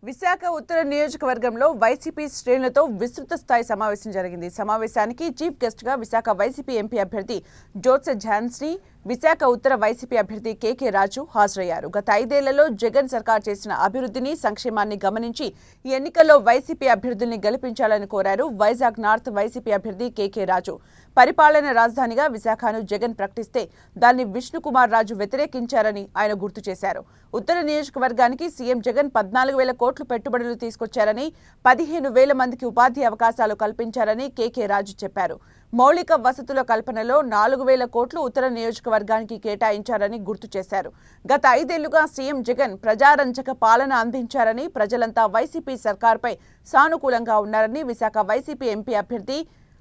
విశాఖ ఉత్తర నియోజకవర్గంలో వైసీపీ శ్రేణులతో విస్తృత స్థాయి సమావేశం జరిగింది. సమావేశానికి చీఫ్ గెస్ట్ గా విశాఖ వైసీపీ ఎంపీ అభ్యర్థి జోసెఫ్ ఝాన్సీ, విశాఖ ఉత్తర వైసీపీ అభ్యర్థి కేకే రాజు హాజరయ్యారు. గత 5 ఏళ్లలో జగన్ సర్కార్ చేసిన అభివృద్ధిని, సంక్షేమాన్ని గమనించి ఈ ఎన్నికల్లో వైసీపీ అభ్యర్థుల్ని గెలిపించాలని కోరారు. వైజాగ్ నార్త్ వైసీపీ అభ్యర్థి కేకే రాజు పరిపాలన రాజధానిగా విశాఖను జగన్ ప్రకటిస్తే దాన్ని విష్ణుకుమార్ రాజు వ్యతిరేకించారని ఆయన గుర్తు చేశారు. ఉత్తర నియోజకవర్గానికి సీఎం జగన్ 14,000 కోట్లు పెట్టుబడులు తీసుకొచ్చారని, 15,000 మందికి ఉపాధి అవకాశాలు కల్పించారని కేకే రాజు చెప్పారు. మౌలిక వసతుల కల్పనలో 4,000 కోట్లు ఉత్తర నియోజకవర్గానికి కేటాయించారని గుర్తు చేశారు. గత 5 ఏళ్లుగా సీఎం జగన్ ప్రజారంజక పాలన అందించారని, ప్రజలంతా వైసీపీ సర్కార్పై సానుకూలంగా ఉన్నారని విశాఖ వైసీపీ ఎంపీ అభ్యర్థి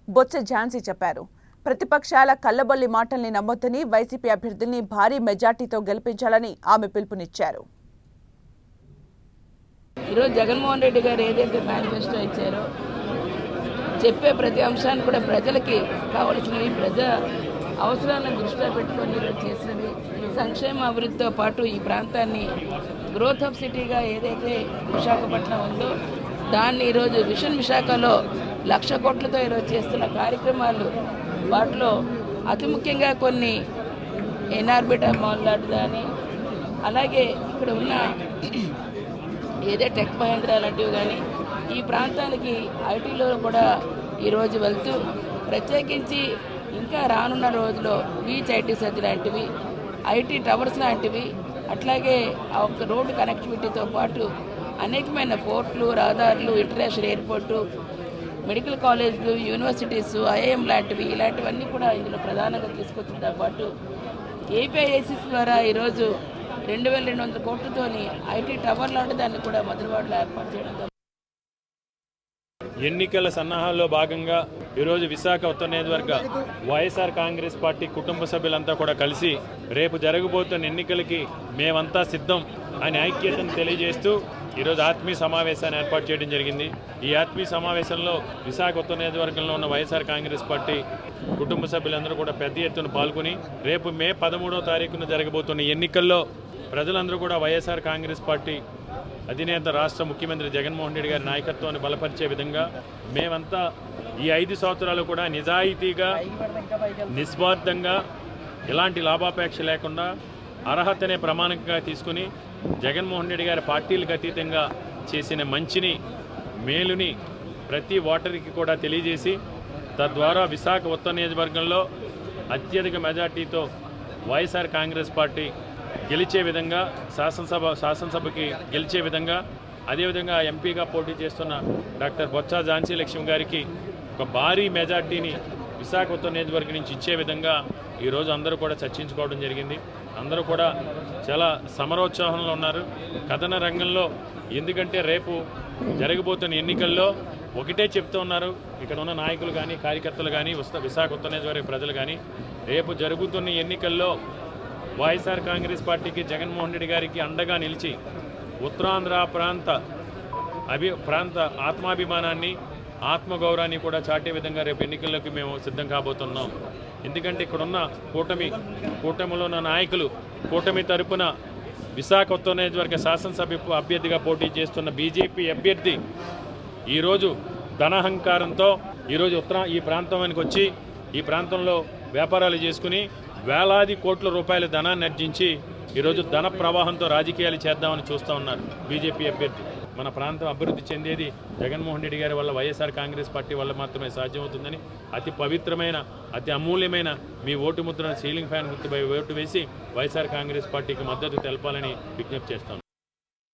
బొత్స ఝాన్సీ చెప్పారు. ప్రతిపక్షాల కల్లబొల్లి మాటల్ని నమ్మొద్దని, వైసీపీ అభ్యర్థుల్ని భారీ మెజార్టీతో గెలిపించాలని ఆమె పిలుపునిచ్చారు. ఈరోజు జగన్మోహన్ రెడ్డి గారు ఏదైతే మేనిఫెస్టో ఇచ్చారో చెప్పే ప్రతి అంశాన్ని కూడా ప్రజలకి కావలసినవి, ప్రజా అవసరాలను దృష్టిలో పెట్టుకొని ఈరోజు చేసినవి, సంక్షేమ అభివృద్ధితో పాటు ఈ ప్రాంతాన్ని గ్రోత్ ఆఫ్ సిటీగా ఏదైతే విశాఖపట్నం ఉందో దాన్ని ఈరోజు విషన్ విశాఖలో 1,00,000 కోట్లతో ఈరోజు చేస్తున్న కార్యక్రమాలు, వాటిలో అతి ముఖ్యంగా కొన్ని ఎన్ఆర్బిటర్ మాల్ లాంటి కానీ, అలాగే ఇక్కడ ఉన్న ఏదే టెక్ మహేంద్ర లాంటివి కానీ ఈ ప్రాంతానికి ఐటీలో కూడా ఈరోజు వెళ్తూ ప్రత్యేకించి ఇంకా రానున్న రోజుల్లో బీచ్ ఐటీ సర్జీ లాంటివి, ఐటీ టవర్స్ లాంటివి, అట్లాగే ఆ ఒక్క రోడ్డు కనెక్టివిటీతో పాటు అనేకమైన పోర్ట్లు, రహదారులు, ఇంటర్నేషనల్ ఎయిర్పోర్టు, మెడికల్ కాలేజీలు, యూనివర్సిటీస్, ఐఐఎం లాంటివి, ఇలాంటివన్నీ కూడా ఇందులో ప్రధానంగా తీసుకొచ్చింతో పాటు ఏపీఐఐసిసి ద్వారా ఈరోజు 2,200 కోట్లతోని ఐటీ టవర్ లాంటి దాన్ని కూడా మధురవాడలో ఏర్పాటు చేయడంతో ఎన్నికల సన్నాహాల్లో భాగంగా ఈరోజు విశాఖ ఉత్తర నియోజకవర్గ వైఎస్ఆర్ కాంగ్రెస్ పార్టీ కుటుంబ సభ్యులంతా కూడా కలిసి రేపు జరగబోతున్న ఎన్నికలకి మేమంతా సిద్ధం అని ఐక్యతను తెలియజేస్తూ ఈరోజు ఆత్మీయ సమావేశాన్ని ఏర్పాటు చేయడం జరిగింది. ఈ ఆత్మీయ సమావేశంలో విశాఖ ఉత్తర నియోజకవర్గంలో ఉన్న వైఎస్ఆర్ కాంగ్రెస్ పార్టీ కుటుంబ సభ్యులందరూ కూడా పెద్ద ఎత్తున పాల్గొని రేపు మే 13వ తారీఖున జరగబోతున్న ఎన్నికల్లో ప్రజలందరూ కూడా వైఎస్ఆర్ కాంగ్రెస్ పార్టీ అధినేత రాష్ట్ర ముఖ్యమంత్రి జగన్మోహన్ రెడ్డి గారి నాయకత్వాన్ని బలపరిచే విధంగా మేమంతా ఈ 5 సంవత్సరాలు కూడా నిజాయితీగా, నిస్వార్థంగా, ఎలాంటి లాభాపేక్ష లేకుండా అర్హతనే ప్రమాణంగా తీసుకుని జగన్మోహన్ రెడ్డి గారి పార్టీలకు అతీతంగా చేసిన మంచిని, మేలుని ప్రతి ఓటరికి కూడా తెలియజేసి తద్వారా విశాఖ ఉత్తర నియోజకవర్గంలో అత్యధిక మెజార్టీతో వైఎస్ఆర్ కాంగ్రెస్ పార్టీ గెలిచే విధంగా, శాసనసభకి గెలిచే విధంగా, అదేవిధంగా ఎంపీగా పోటీ చేస్తున్న డాక్టర్ బొత్స ఝాన్సీ లక్ష్మి గారికి ఒక భారీ మెజార్టీని విశాఖ ఉత్తర నియోజకవర్గం నుంచి ఇచ్చే విధంగా ఈరోజు అందరూ కూడా చర్చించుకోవడం జరిగింది. అందరూ కూడా చాలా సమరోత్సాహంలో ఉన్నారు కథన రంగంలో. ఎందుకంటే రేపు జరగబోతున్న ఎన్నికల్లో ఒకటే చెప్తూ ఉన్నారు ఇక్కడ ఉన్న నాయకులు కానీ, కార్యకర్తలు కానీ, విశాఖ ఉత్తర నియోజకవర్గ ప్రజలు కానీ, రేపు జరుగుతున్న ఎన్నికల్లో వైఎస్ఆర్ కాంగ్రెస్ పార్టీకి, జగన్మోహన్ రెడ్డి గారికి అండగా నిలిచి ఉత్తరాంధ్ర ప్రాంత ఆత్మాభిమానాన్ని, ఆత్మగౌరవాన్ని కూడా చాటే విధంగా రేపు ఎన్నికల్లోకి మేము సిద్ధం కాబోతున్నాం. ఎందుకంటే ఇక్కడున్న కూటమిలో ఉన్న నాయకులు, కూటమి తరపున విశాఖ ఉత్తర నియోజకవర్గ శాసనసభ అభ్యర్థిగా పోటీ చేస్తున్న బీజేపీ అభ్యర్థి ఈరోజు ధనహంకారంతో ఈరోజు ఈ ప్రాంతానికి వచ్చి ఈ ప్రాంతంలో వ్యాపారాలు చేసుకుని వేలాది కోట్ల రూపాయల ధనాన్ని ఆర్జించి ఈరోజు ధన ప్రవాహంతో రాజకీయాలు చేద్దామని చూస్తూ ఉన్నారు బీజేపీ అభ్యర్థి. మన ప్రాంతం అభివృద్ధి చెందేది జగన్మోహన్ రెడ్డి గారి వల్ల, వైఎస్ఆర్ కాంగ్రెస్ పార్టీ వల్ల మాత్రమే సాధ్యమవుతుందని అతి పవిత్రమైన, అతి అమూల్యమైన మీ ఓటు ముద్రను సీలింగ్ ఫ్యాన్ గుర్తుపై ఓటు వేసి వైఎస్ఆర్ కాంగ్రెస్ పార్టీకి మద్దతు తెలపాలని విజ్ఞప్తి చేస్తాను.